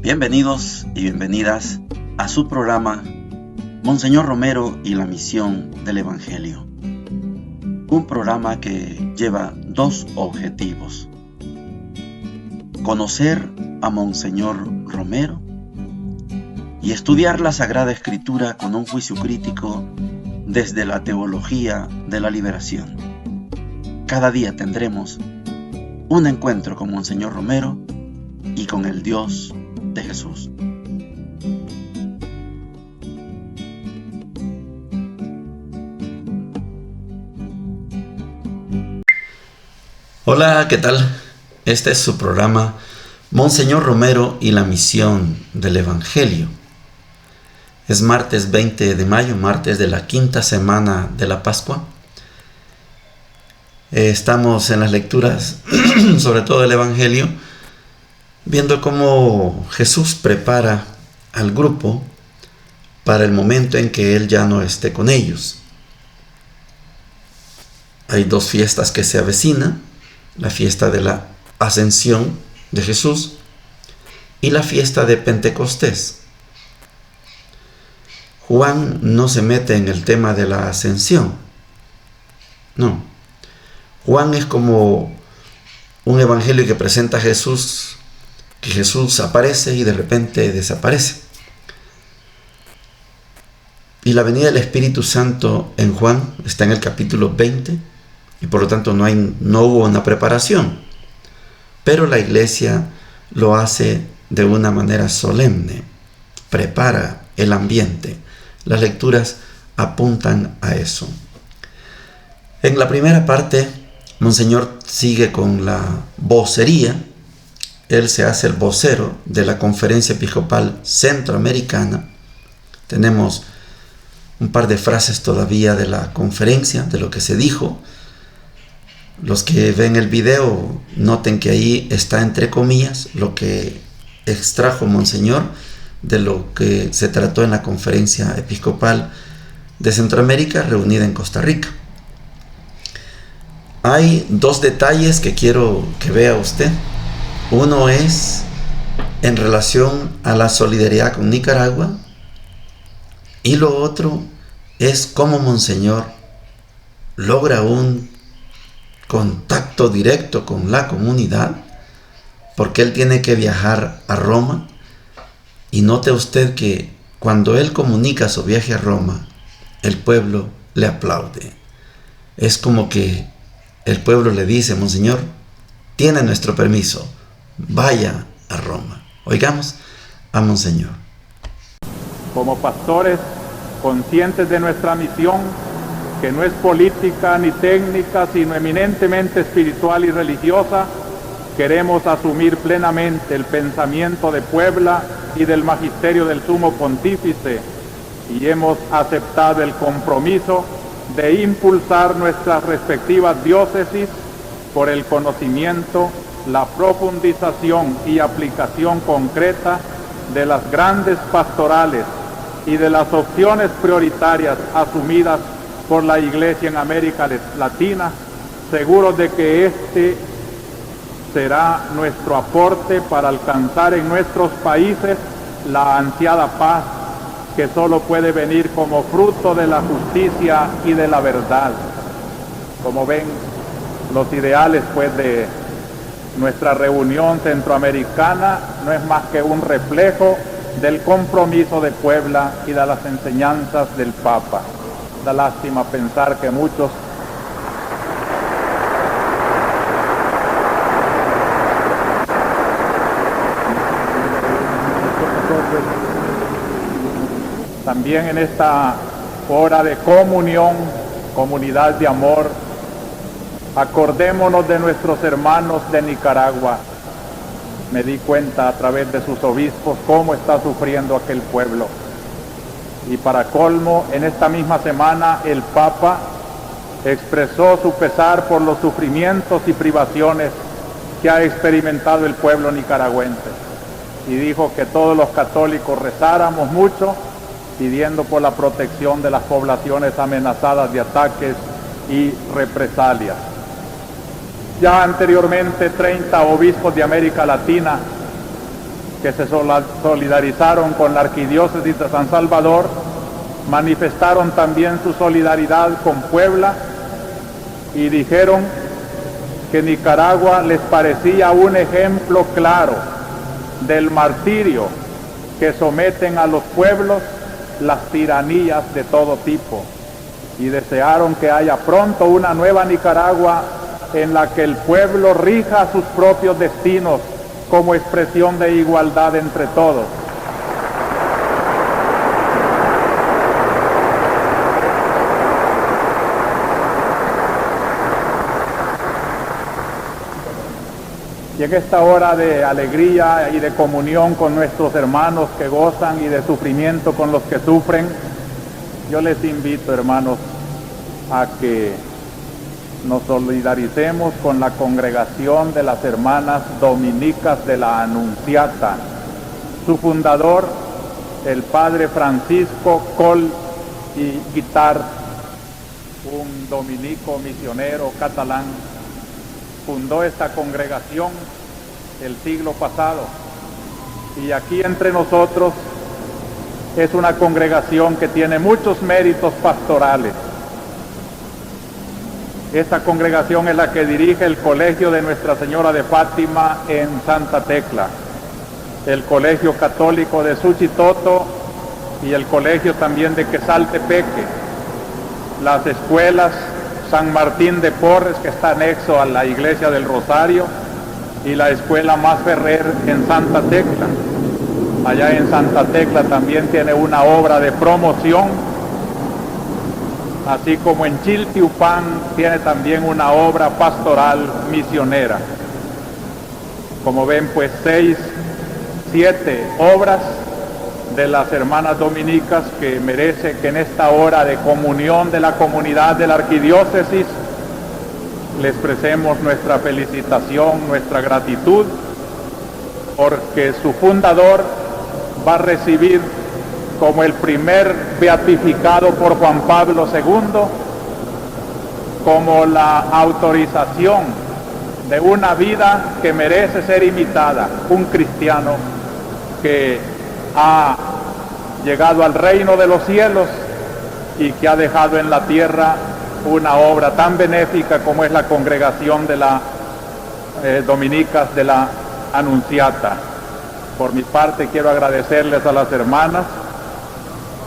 Bienvenidos y bienvenidas a su programa Monseñor Romero y la misión del Evangelio. Un programa que lleva dos objetivos: conocer a Monseñor Romero y estudiar la Sagrada Escritura con un juicio crítico desde la teología de la liberación. Cada día tendremos un encuentro con Monseñor Romero y con el Dios de Jesús. Hola, ¿qué tal? Este es su programa Monseñor Romero y la misión del Evangelio. Es martes 20 de mayo, martes de la quinta semana de la Pascua. Estamos en las lecturas, sobre todo del Evangelio, viendo cómo Jesús prepara al grupo para el momento en que Él ya no esté con ellos. Hay dos fiestas que se avecinan: la fiesta de la Ascensión de Jesús y la fiesta de Pentecostés. Juan no se mete en el tema de la Ascensión. No. Juan es como un evangelio que presenta a Jesús, que Jesús aparece y de repente desaparece. Y la venida del Espíritu Santo en Juan está en el capítulo 20 y por lo tanto no hubo una preparación. Pero la iglesia lo hace de una manera solemne, prepara el ambiente. Las lecturas apuntan a eso. En la primera parte, Monseñor sigue con la vocería. Él se hace el vocero de la Conferencia Episcopal Centroamericana. Tenemos un par de frases todavía de la conferencia, de lo que se dijo. Los que ven el video, noten que ahí está entre comillas lo que extrajo Monseñor de lo que se trató en la Conferencia Episcopal de Centroamérica reunida en Costa Rica. Hay dos detalles que quiero que vea usted. Uno es en relación a la solidaridad con Nicaragua y lo otro es cómo Monseñor logra un contacto directo con la comunidad, porque él tiene que viajar a Roma. Y note usted que cuando él comunica su viaje a Roma, el pueblo le aplaude. Es como que el pueblo le dice: Monseñor, tiene nuestro permiso, vaya a Roma. Oigamos a Monseñor. Como pastores conscientes de nuestra misión, que no es política ni técnica, sino eminentemente espiritual y religiosa, queremos asumir plenamente el pensamiento de Puebla y del magisterio del Sumo Pontífice, y hemos aceptado el compromiso de impulsar nuestras respectivas diócesis por el conocimiento, la profundización y aplicación concreta de las grandes pastorales y de las opciones prioritarias asumidas por la Iglesia en América Latina, seguros de que este será nuestro aporte para alcanzar en nuestros países la ansiada paz que solo puede venir como fruto de la justicia y de la verdad. Como ven, los ideales de nuestra reunión centroamericana no es más que un reflejo del compromiso de Puebla y de las enseñanzas del Papa. Da lástima pensar que muchos también en esta hora de comunión, comunidad de amor, acordémonos de nuestros hermanos de Nicaragua. Me di cuenta a través de sus obispos cómo está sufriendo aquel pueblo. Y para colmo, en esta misma semana el Papa expresó su pesar por los sufrimientos y privaciones que ha experimentado el pueblo nicaragüense. Y dijo que todos los católicos rezáramos mucho, pidiendo por la protección de las poblaciones amenazadas de ataques y represalias. Ya anteriormente 30 obispos de América Latina que se solidarizaron con la Arquidiócesis de San Salvador, manifestaron también su solidaridad con Puebla y dijeron que Nicaragua les parecía un ejemplo claro del martirio que someten a los pueblos las tiranías de todo tipo, y desearon que haya pronto una nueva Nicaragua en la que el pueblo rija sus propios destinos como expresión de igualdad entre todos. Y en esta hora de alegría y de comunión con nuestros hermanos que gozan y de sufrimiento con los que sufren, yo les invito, hermanos, a que nos solidaricemos con la congregación de las hermanas dominicas de la Anunciata. Su fundador, el padre Francisco Coll y Guitart, un dominico misionero catalán, fundó esta congregación el siglo pasado, y aquí entre nosotros es una congregación que tiene muchos méritos pastorales. Esta congregación es la que dirige el colegio de Nuestra Señora de Fátima en Santa Tecla, el colegio católico de Suchitoto y el colegio también de Quesaltepeque, las escuelas San Martín de Porres, que está anexo a la iglesia del Rosario, y la escuela Mas Ferrer en Santa Tecla. Allá en Santa Tecla también tiene una obra de promoción, así como en Chiltiupán tiene también una obra pastoral misionera. Como ven, pues 7 obras de las hermanas dominicas que merece que en esta hora de comunión de la comunidad de la arquidiócesis les expresemos nuestra felicitación, nuestra gratitud, porque su fundador va a recibir como el primer beatificado por Juan Pablo II, como la autorización de una vida que merece ser imitada, un cristiano que ha llegado al reino de los cielos y que ha dejado en la tierra una obra tan benéfica como es la congregación de las dominicas de la Anunciata. Por mi parte quiero agradecerles a las hermanas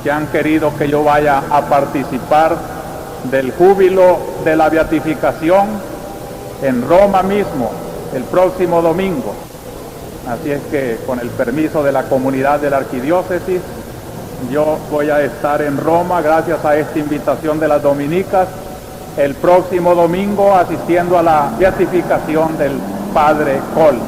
que han querido que yo vaya a participar del júbilo de la beatificación en Roma mismo, el próximo domingo. Así es que, con el permiso de la comunidad de la arquidiócesis, yo voy a estar en Roma, gracias a esta invitación de las dominicas, el próximo domingo asistiendo a la beatificación del padre Coll.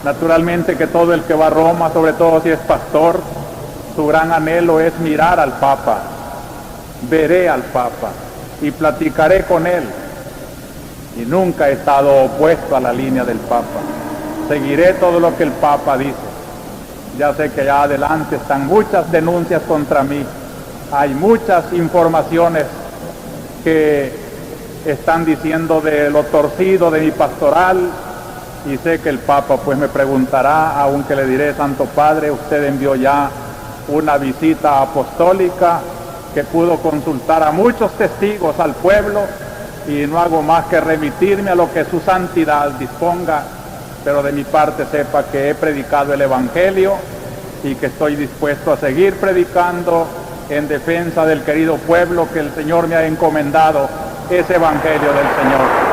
Naturalmente que todo el que va a Roma, sobre todo si es pastor, su gran anhelo es mirar al Papa. Veré al Papa y platicaré con él. Y nunca he estado opuesto a la línea del Papa. Seguiré todo lo que el Papa dice. Ya sé que allá adelante están muchas denuncias contra mí. Hay muchas informaciones que están diciendo de lo torcido de mi pastoral, y sé que el Papa pues me preguntará, aunque le diré: Santo Padre, usted envió ya una visita apostólica que pudo consultar a muchos testigos al pueblo, y no hago más que remitirme a lo que su santidad disponga, pero de mi parte sepa que he predicado el Evangelio y que estoy dispuesto a seguir predicando en defensa del querido pueblo que el Señor me ha encomendado, ese Evangelio del Señor.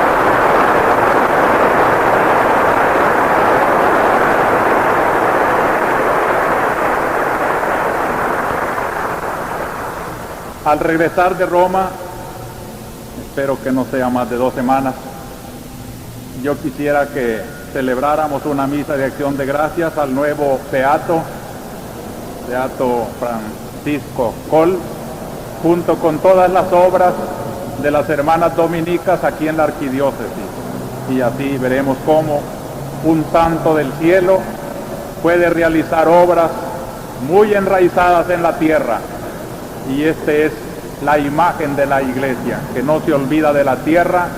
Al regresar de Roma, espero que no sea más de 2 semanas, yo quisiera que celebráramos una misa de acción de gracias al nuevo Beato Francisco Coll, junto con todas las obras de las hermanas dominicas aquí en la arquidiócesis. Y así veremos cómo un santo del cielo puede realizar obras muy enraizadas en la tierra, y esta es la imagen de la iglesia, que no se olvida de la tierra,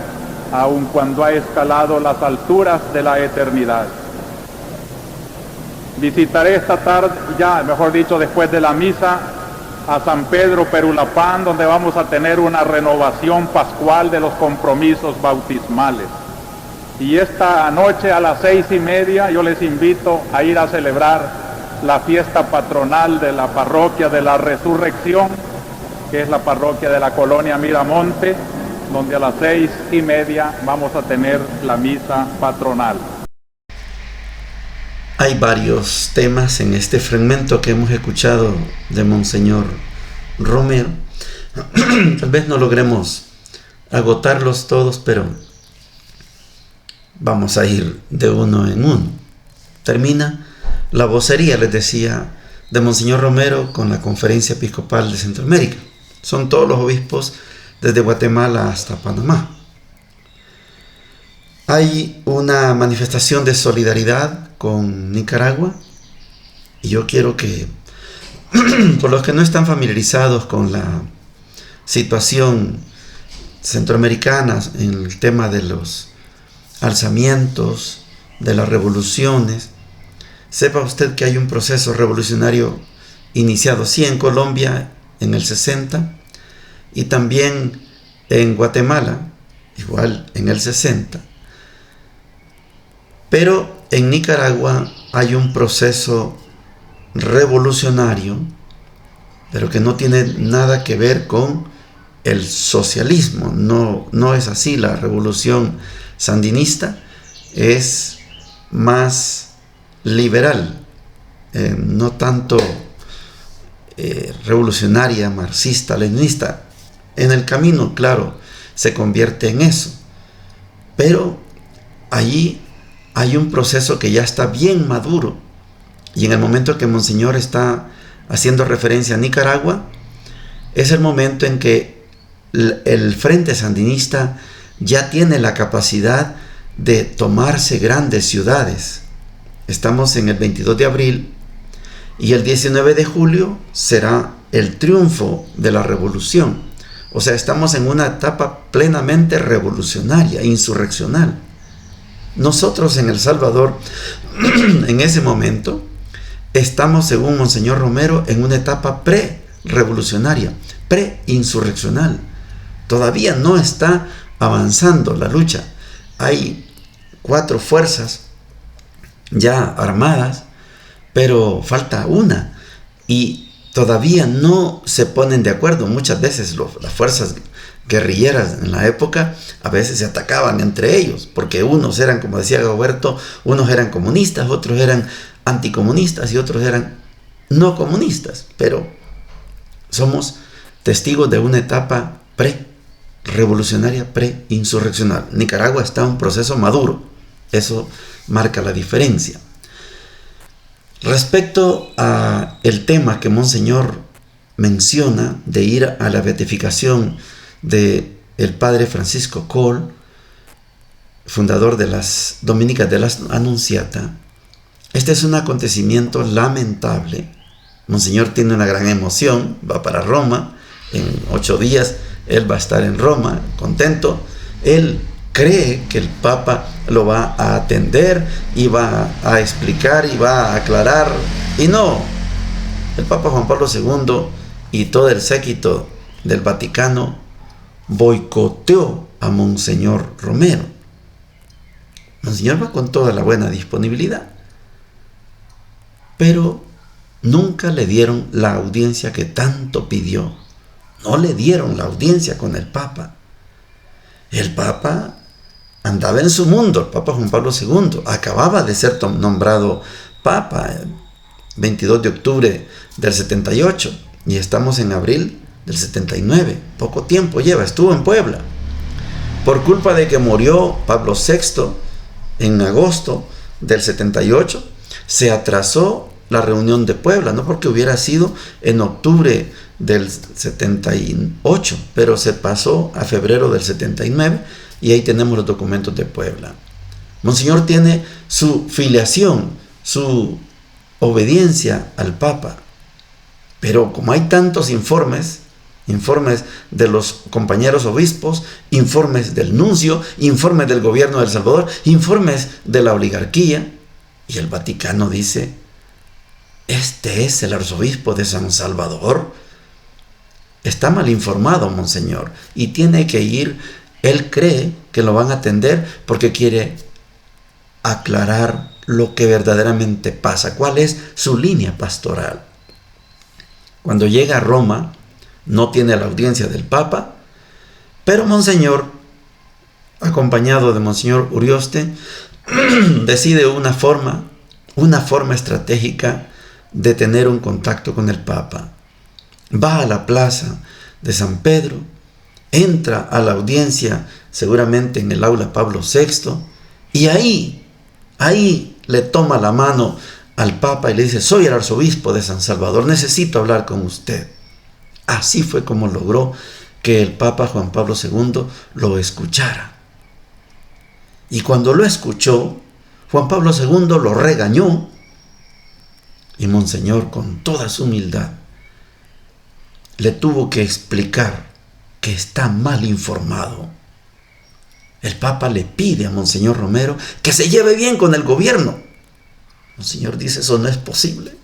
aun cuando ha escalado las alturas de la eternidad. Visitaré esta tarde, ya mejor dicho después de la misa, a San Pedro Perulapán, donde vamos a tener una renovación pascual de los compromisos bautismales. Y esta noche a las 6:30 yo les invito a ir a celebrar la fiesta patronal de la parroquia de la Resurrección, que es la parroquia de la colonia Miramonte, donde a las 6:30 vamos a tener la misa patronal. Hay varios temas en este fragmento que hemos escuchado de Monseñor Romero. Tal vez no logremos agotarlos todos, pero vamos a ir de uno en uno. Termina la vocería, les decía, de Monseñor Romero con la Conferencia Episcopal de Centroamérica. Son todos los obispos desde Guatemala hasta Panamá. Hay una manifestación de solidaridad con Nicaragua y yo quiero que, por los que no están familiarizados con la situación centroamericana en el tema de los alzamientos, de las revoluciones, sepa usted que hay un proceso revolucionario iniciado, sí, en Colombia en el 60 y también en Guatemala, igual en el 60. Pero en Nicaragua hay un proceso revolucionario, pero que no tiene nada que ver con el socialismo. No es así. La revolución sandinista es más liberal, no tanto revolucionaria, marxista, leninista. En el camino, claro, se convierte en eso. Pero allí hay un proceso que ya está bien maduro. Y en el momento que Monseñor está haciendo referencia a Nicaragua, es el momento en que el Frente Sandinista ya tiene la capacidad de tomarse grandes ciudades. Estamos en el 22 de abril y el 19 de julio será el triunfo de la revolución. O sea, estamos en una etapa plenamente revolucionaria, insurreccional. Nosotros en El Salvador, en ese momento, estamos, según Monseñor Romero, en una etapa pre-revolucionaria, pre-insurreccional. Todavía no está avanzando la lucha. Hay 4 fuerzas ya armadas, pero falta una. Y todavía no se ponen de acuerdo. Muchas veces las fuerzas guerrilleras en la época a veces se atacaban entre ellos, porque unos eran, como decía Gauberto, unos eran comunistas, otros eran anticomunistas y otros eran no comunistas. Pero somos testigos de una etapa pre-revolucionaria, pre-insurreccional. Nicaragua está en un proceso maduro. Eso marca la diferencia. Respecto a el tema que Monseñor menciona de ir a la beatificación de el padre Francisco Cole, fundador de las Dominicas de la Anunciata, este es un acontecimiento lamentable. Monseñor tiene una gran emoción, va para Roma, en 8 días él va a estar en Roma, contento. Él cree que el Papa lo va a atender y va a explicar y va a aclarar, y no, el Papa Juan Pablo II y todo el séquito del Vaticano boicoteó a Monseñor Romero. Monseñor va con toda la buena disponibilidad, pero nunca le dieron la audiencia que tanto pidió. No le dieron la audiencia con el Papa. El Papa andaba en su mundo. El Papa Juan Pablo II acababa de ser nombrado Papa el 22 de octubre del 78 y estamos en abril del 79. Poco tiempo lleva, estuvo en Puebla. Por culpa de que murió Pablo VI en agosto del 78, se atrasó la reunión de Puebla, no porque hubiera sido en octubre del 78, pero se pasó a febrero del 79 y ahí tenemos los documentos de Puebla. Monseñor tiene su filiación, su obediencia al Papa, Pero como hay tantos informes de los compañeros obispos, informes del nuncio, informes del gobierno de El Salvador, informes de la oligarquía, y el Vaticano dice, este es el arzobispo de San Salvador. Está mal informado, monseñor, y tiene que ir. Él cree que lo van a atender porque quiere aclarar lo que verdaderamente pasa, cuál es su línea pastoral. Cuando llega a Roma, no tiene la audiencia del Papa, pero monseñor, acompañado de monseñor Urioste, decide una forma estratégica de tener un contacto con el Papa. Va a la plaza de San Pedro, entra a la audiencia, seguramente en el aula Pablo VI, y ahí le toma la mano al Papa y le dice, soy el arzobispo de San Salvador, necesito hablar con usted. Así fue como logró que el Papa Juan Pablo II lo escuchara. Y cuando lo escuchó, Juan Pablo II lo regañó, y monseñor, con toda su humildad, le tuvo que explicar que está mal informado. El Papa le pide a monseñor Romero que se lleve bien con el gobierno. Monseñor dice, eso no es posible.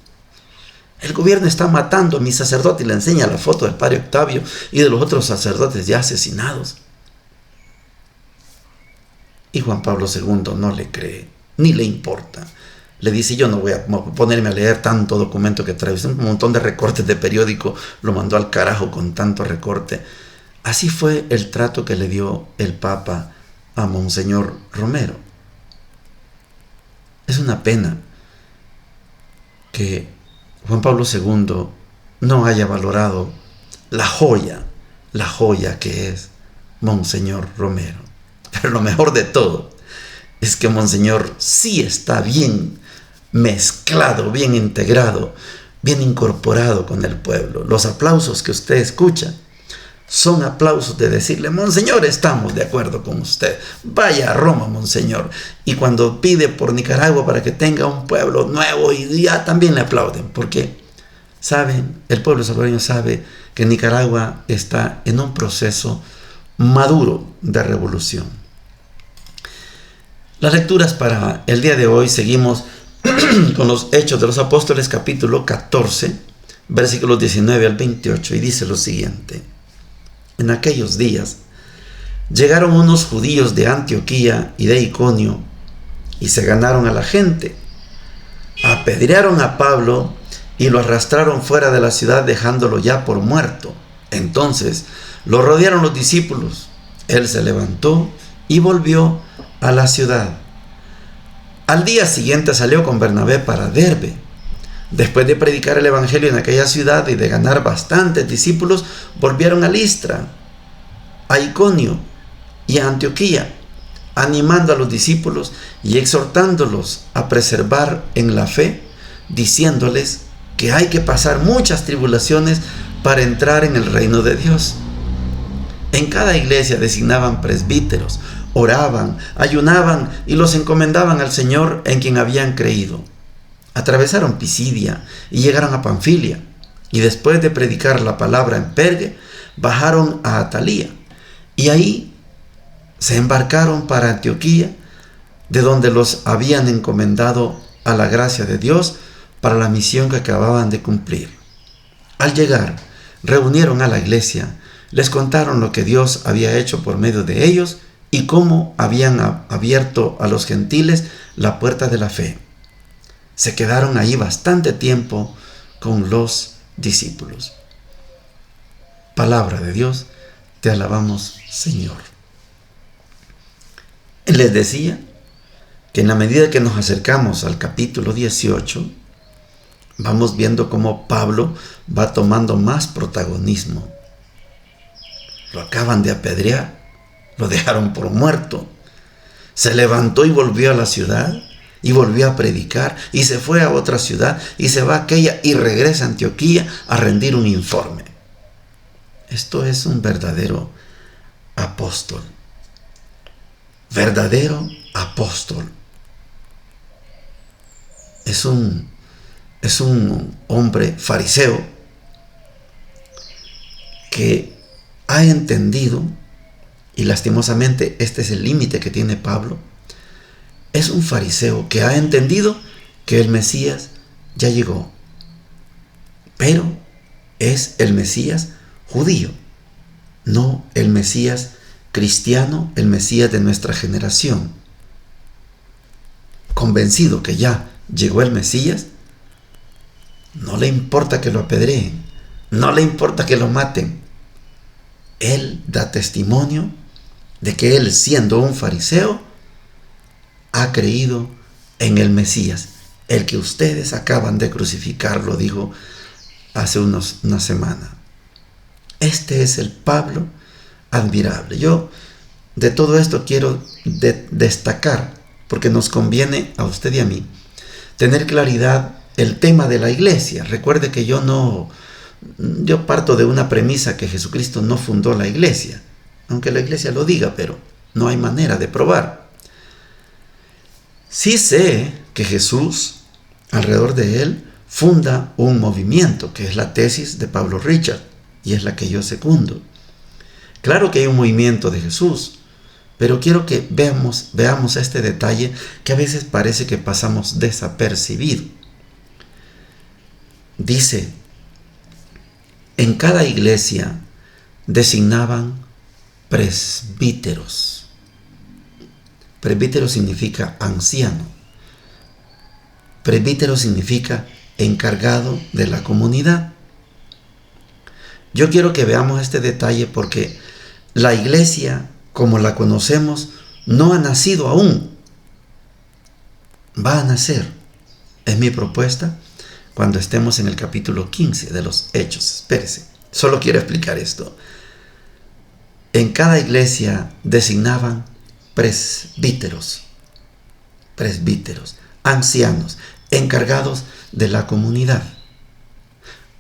El gobierno está matando a mi sacerdote, y le enseña la foto del padre Octavio y de los otros sacerdotes ya asesinados. Y Juan Pablo II no le cree, ni le importa. Le dice, yo no voy a ponerme a leer tanto documento que trae. Un montón de recortes de periódico, lo mandó al carajo con tanto recorte. Así fue el trato que le dio el Papa a monseñor Romero. Es una pena que Juan Pablo II no haya valorado la joya que es monseñor Romero. Pero lo mejor de todo es que monseñor sí está bien mezclado, bien integrado, bien incorporado con el pueblo. Los aplausos que usted escucha son aplausos de decirle, monseñor, estamos de acuerdo con usted, vaya a Roma, monseñor. Y cuando pide por Nicaragua para que tenga un pueblo nuevo, y ya también le aplauden, porque saben, el pueblo salvadoreño sabe que Nicaragua está en un proceso maduro de revolución. Las lecturas para el día de hoy, seguimos con los Hechos de los Apóstoles, capítulo 14, versículos 19 al 28, y dice lo siguiente. En aquellos días llegaron unos judíos de Antioquía y de Iconio y se ganaron a la gente. Apedrearon a Pablo y lo arrastraron fuera de la ciudad, dejándolo ya por muerto. Entonces lo rodearon los discípulos. Él se levantó y volvió a la ciudad. Al día siguiente salió con Bernabé para Derbe. Después de predicar el evangelio en aquella ciudad y de ganar bastantes discípulos, volvieron a Listra, a Iconio y a Antioquía, animando a los discípulos y exhortándolos a preservar en la fe, diciéndoles que hay que pasar muchas tribulaciones para entrar en el reino de Dios. En cada iglesia designaban presbíteros, oraban, ayunaban y los encomendaban al Señor en quien habían creído. Atravesaron Pisidia y llegaron a Panfilia, y después de predicar la palabra en Pergue, bajaron a Atalía, y ahí se embarcaron para Antioquía, de donde los habían encomendado a la gracia de Dios para la misión que acababan de cumplir. Al llegar, reunieron a la iglesia, les contaron lo que Dios había hecho por medio de ellos y cómo habían abierto a los gentiles la puerta de la fe. Se quedaron ahí bastante tiempo con los discípulos. Palabra de Dios, te alabamos, Señor. Les decía que en la medida que nos acercamos al capítulo 18, vamos viendo cómo Pablo va tomando más protagonismo. Lo acaban de apedrear, lo dejaron por muerto. Se levantó y volvió a la ciudad, y volvió a predicar, y se fue a otra ciudad, y se va a aquella, y regresa a Antioquía a rendir un informe. Esto es un verdadero apóstol. Verdadero apóstol. Es un hombre fariseo, que ha entendido, y lastimosamente este es el límite que tiene Pablo, es un fariseo que ha entendido que el Mesías ya llegó, pero es el Mesías judío, no el Mesías cristiano, el Mesías de nuestra generación. Convencido que ya llegó el Mesías, no le importa que lo apedreen, no le importa que lo maten. Él da testimonio de que él, siendo un fariseo, ha creído en el Mesías, el que ustedes acaban de crucificar, lo dijo hace una semana. Este es el Pablo admirable. Yo de todo esto quiero destacar, porque nos conviene a usted y a mí tener claridad el tema de la iglesia. Recuerde que yo parto de una premisa que Jesucristo no fundó la iglesia, aunque la iglesia lo diga, pero no hay manera de probar. Sí sé que Jesús, alrededor de él, funda un movimiento, que es la tesis de Pablo Richard, y es la que yo secundo. Claro que hay un movimiento de Jesús, pero quiero que veamos este detalle que a veces parece que pasamos desapercibido. Dice, en cada iglesia designaban presbíteros. Presbítero significa anciano. Presbítero significa encargado de la comunidad. Yo quiero que veamos este detalle porque la iglesia, como la conocemos, no ha nacido aún. Va a nacer. Es mi propuesta cuando estemos en el capítulo 15 de los Hechos. Espérese, solo quiero explicar esto. En cada iglesia designaban presbíteros, ancianos, encargados de la comunidad.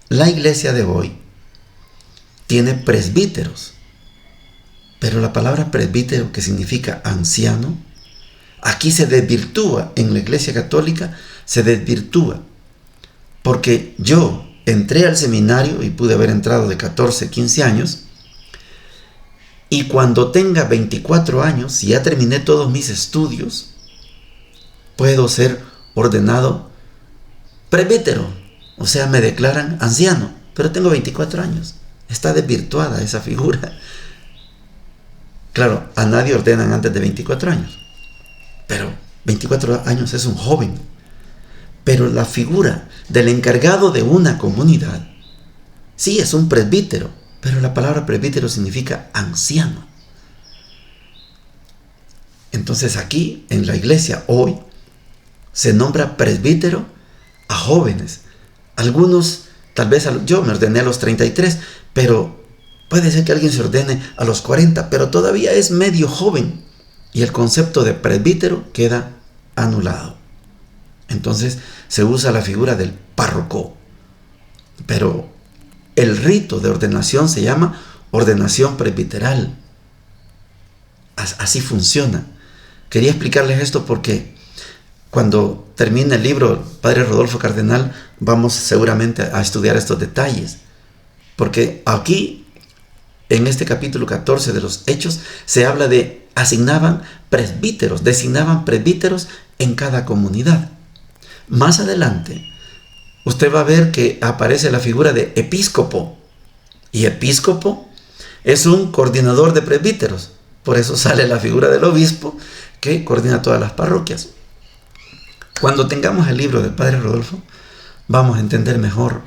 La iglesia de hoy tiene presbíteros, pero la palabra presbítero, que significa anciano, aquí se desvirtúa. En la iglesia católica se desvirtúa, porque yo entré al seminario y pude haber entrado de 14, 15 años, y cuando tenga 24 años, si ya terminé todos mis estudios, puedo ser ordenado presbítero, o sea, me declaran anciano, pero tengo 24 años. Está desvirtuada esa figura. Claro, a nadie ordenan antes de 24 años, pero 24 años es un joven. Pero la figura del encargado de una comunidad, sí, es un presbítero, pero la palabra presbítero significa anciano. Entonces aquí, en la iglesia hoy, se nombra presbítero a jóvenes. Algunos, tal vez yo me ordené a los 33, pero puede ser que alguien se ordene a los 40, pero todavía es medio joven. Y el concepto de presbítero queda anulado. Entonces se usa la figura del párroco. Pero el rito de ordenación se llama ordenación presbiteral. Así funciona. Quería explicarles esto porque cuando termine el libro, Padre Rodolfo Cardenal, vamos seguramente a estudiar estos detalles. Porque aquí, en este capítulo 14 de los Hechos, se habla de designaban presbíteros en cada comunidad. Más adelante, usted va a ver que aparece la figura de episcopo. Y episcopo es un coordinador de presbíteros. Por eso sale la figura del obispo que coordina todas las parroquias. Cuando tengamos el libro del Padre Rodolfo, vamos a entender mejor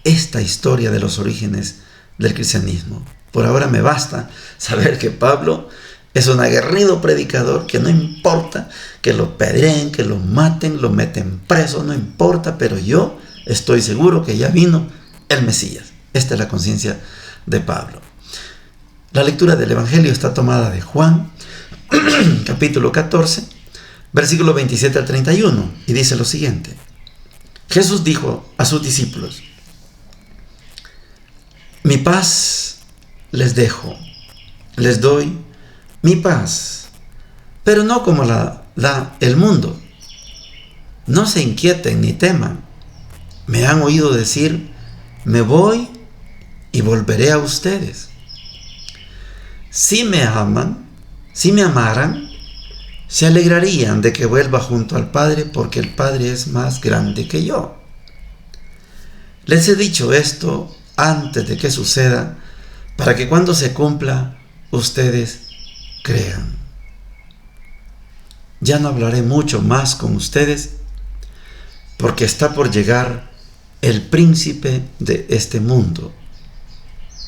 esta historia de los orígenes del cristianismo. Por ahora me basta saber que Pablo es un aguerrido predicador, que no importa que lo pedreen, que lo maten, lo meten preso, no importa, pero yo estoy seguro que ya vino el Mesías. Esta es la conciencia de Pablo. La lectura del Evangelio está tomada de Juan, capítulo 14, versículo 27 al 31, y dice lo siguiente. Jesús dijo a sus discípulos: mi paz les dejo, les doy mi paz, pero no como la da el mundo. No se inquieten ni teman. Me han oído decir, me voy y volveré a ustedes. Si me aman, si me amaran, se alegrarían de que vuelva junto al Padre, porque el Padre es más grande que yo. Les he dicho esto antes de que suceda, para que cuando se cumpla, ustedes crean. Ya no hablaré mucho más con ustedes, porque está por llegar el príncipe de este mundo.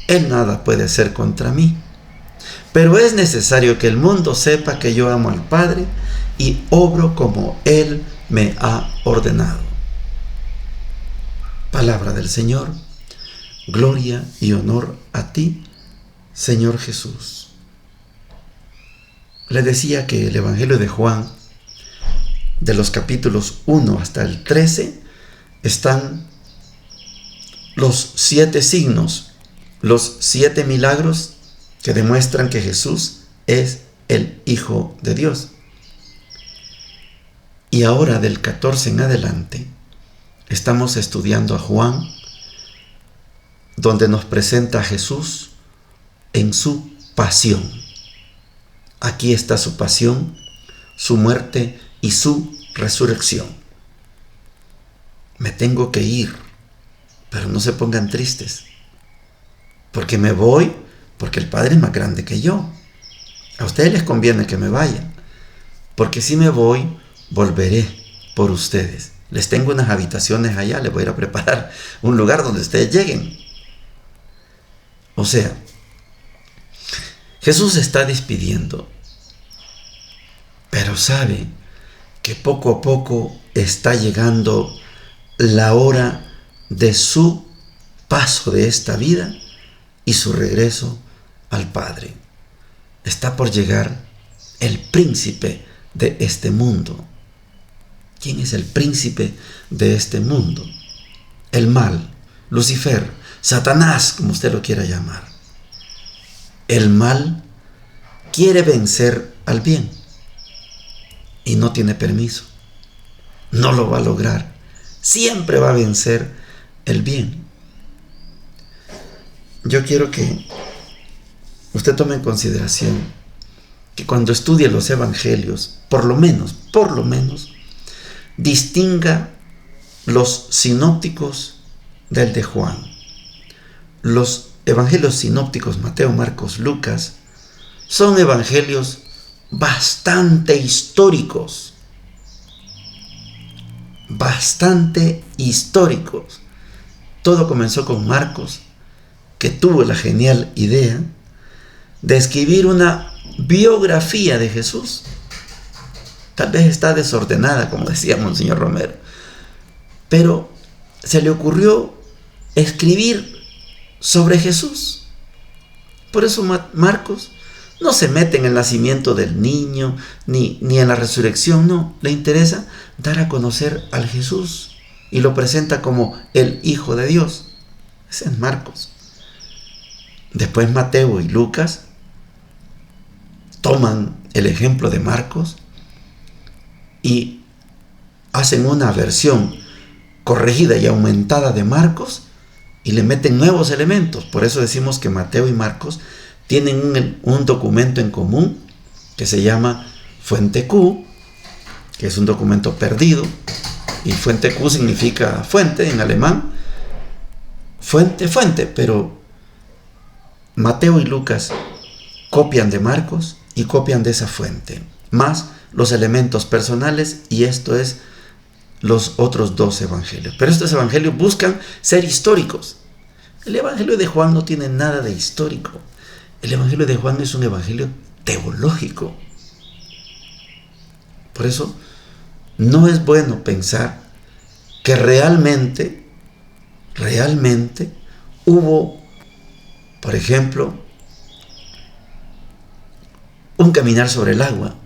Él nada puede hacer contra mí, pero es necesario que el mundo sepa que yo amo al Padre y obro como Él me ha ordenado. Palabra del Señor. Gloria y honor a ti, Señor Jesús. Le decía que el Evangelio de Juan, de los capítulos 1 hasta el 13, están los 7 signos, los 7 milagros que demuestran que Jesús es el Hijo de Dios. Y ahora del 14 en adelante estamos estudiando a Juan, donde nos presenta a Jesús en su pasión. Aquí está su pasión, su muerte y su resurrección. Me tengo que ir, pero no se pongan tristes, porque me voy, porque el Padre es más grande que yo. A ustedes les conviene que me vaya, porque si me voy, volveré por ustedes. Les tengo unas habitaciones allá, les voy a ir a preparar un lugar donde ustedes lleguen. O sea, Jesús se está despidiendo, pero sabe que poco a poco está llegando la hora de su paso de esta vida y su regreso al Padre. Está por llegar el príncipe de este mundo. ¿Quién es el príncipe de este mundo? El mal, Lucifer, Satanás, como usted lo quiera llamar. El mal quiere vencer al bien y no tiene permiso. No lo va a lograr. Siempre va a vencer el bien. Yo quiero que usted tome en consideración que cuando estudie los evangelios, por lo menos, distinga los sinópticos del de Juan. Los evangelios sinópticos, Mateo, Marcos, Lucas, son evangelios bastante históricos. Todo comenzó con Marcos, que tuvo la genial idea de escribir una biografía de Jesús. Tal vez está desordenada, como decía Monseñor Romero, pero se le ocurrió escribir sobre Jesús. Por eso Marcos no se mete en el nacimiento del niño, ni en la resurrección, no. Le interesa dar a conocer al Jesús y lo presenta como el Hijo de Dios. Ese es Marcos. Después Mateo y Lucas toman el ejemplo de Marcos y hacen una versión corregida y aumentada de Marcos y le meten nuevos elementos. Por eso decimos que Mateo y Marcos tienen un documento en común que se llama Fuente Q, que es un documento perdido, y Fuente Q significa fuente en alemán, fuente, pero Mateo y Lucas copian de Marcos y copian de esa fuente, más los elementos personales, y esto es los otros 2 evangelios. Pero estos evangelios buscan ser históricos. El evangelio de Juan no tiene nada de histórico. El evangelio de Juan es un evangelio teológico. Por eso no es bueno pensar que realmente hubo, por ejemplo, un caminar sobre el agua.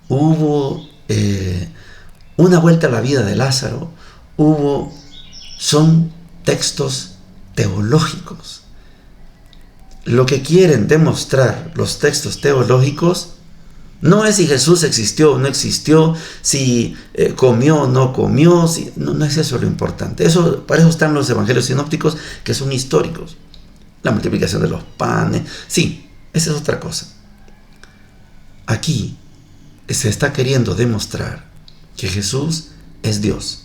Hubo una vuelta a la vida de Lázaro. Son textos teológicos. Lo que quieren demostrar los textos teológicos No es si Jesús existió o no existió, si comió o no comió, no es eso lo importante. Para eso están los evangelios sinópticos, que son históricos. La multiplicación de los panes, sí, esa es otra cosa. Aquí se está queriendo demostrar que Jesús es Dios.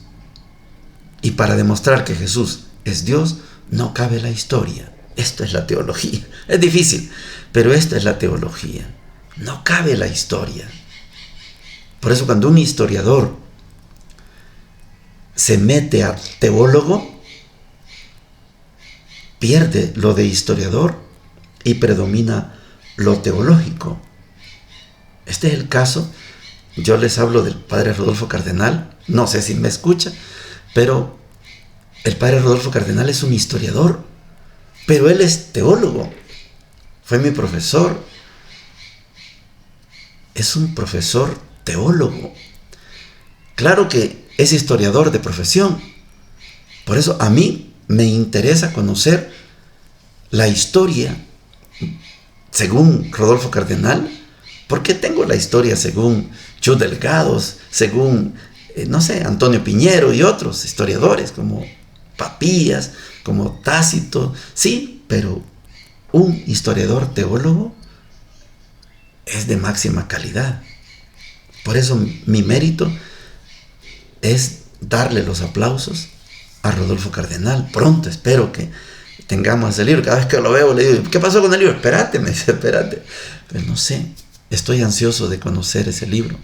Y para demostrar que Jesús es Dios, no cabe la historia. Esto es la teología. Es difícil, pero esto es la teología. No cabe la historia. Por eso cuando un historiador se mete a teólogo, pierde lo de historiador y predomina lo teológico. Este es el caso. Yo les hablo del padre Rodolfo Cardenal. No sé si me escucha, pero el padre Rodolfo Cardenal es un historiador, pero él es teólogo. Fue mi profesor. Es un profesor teólogo. Claro que es historiador de profesión. Por eso a mí me interesa conocer la historia según Rodolfo Cardenal, porque tengo la historia según Chu Delgados, según, Antonio Piñero y otros historiadores como Papías, como Tácito. Sí, pero un historiador teólogo es de máxima calidad. Por eso mi mérito es darle los aplausos a Rodolfo Cardenal. Pronto espero que tengamos ese libro. Cada vez que lo veo le digo, ¿qué pasó con el libro? Espérate, me dice, espérate. Pero no sé, estoy ansioso de conocer ese libro.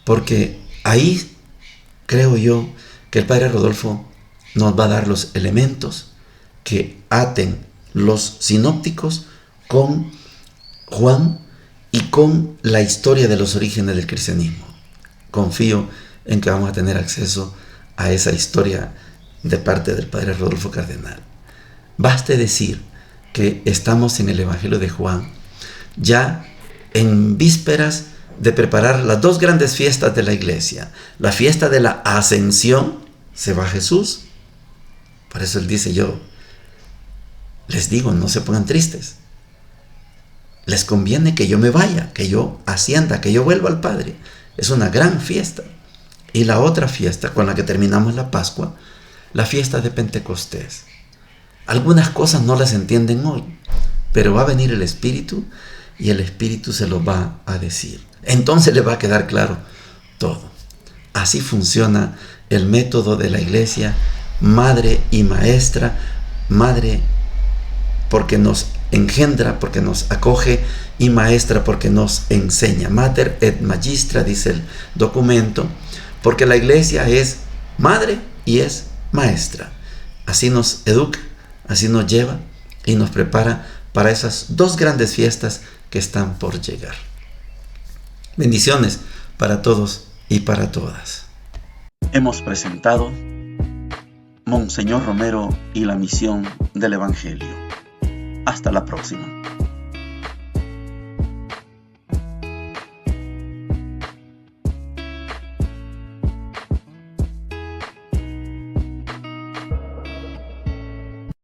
Porque ahí creo yo que el padre Rodolfo nos va a dar los elementos que aten los sinópticos con Juan y con la historia de los orígenes del cristianismo. Confío en que vamos a tener acceso a esa historia de parte del padre Rodolfo Cardenal. Baste decir que estamos en el Evangelio de Juan, ya en vísperas de preparar las dos grandes fiestas de la iglesia. La fiesta de la Ascensión, se va Jesús. Por eso él dice, yo les digo, no se pongan tristes. Les conviene que yo me vaya, que yo ascienda, que yo vuelva al Padre. Es una gran fiesta. Y la otra fiesta con la que terminamos la Pascua, la fiesta de Pentecostés. Algunas cosas no las entienden hoy, pero va a venir el Espíritu y el Espíritu se lo va a decir. Entonces le va a quedar claro todo. Así funciona el método de la iglesia, madre y maestra. Madre porque nos engendra, porque nos acoge, y maestra porque nos enseña. Mater et magistra, dice el documento, porque la iglesia es madre y es maestra. Así nos educa, así nos lleva y nos prepara para esas dos grandes fiestas que están por llegar. Bendiciones para todos y para todas. Hemos presentado Monseñor Romero y la misión del Evangelio. Hasta la próxima.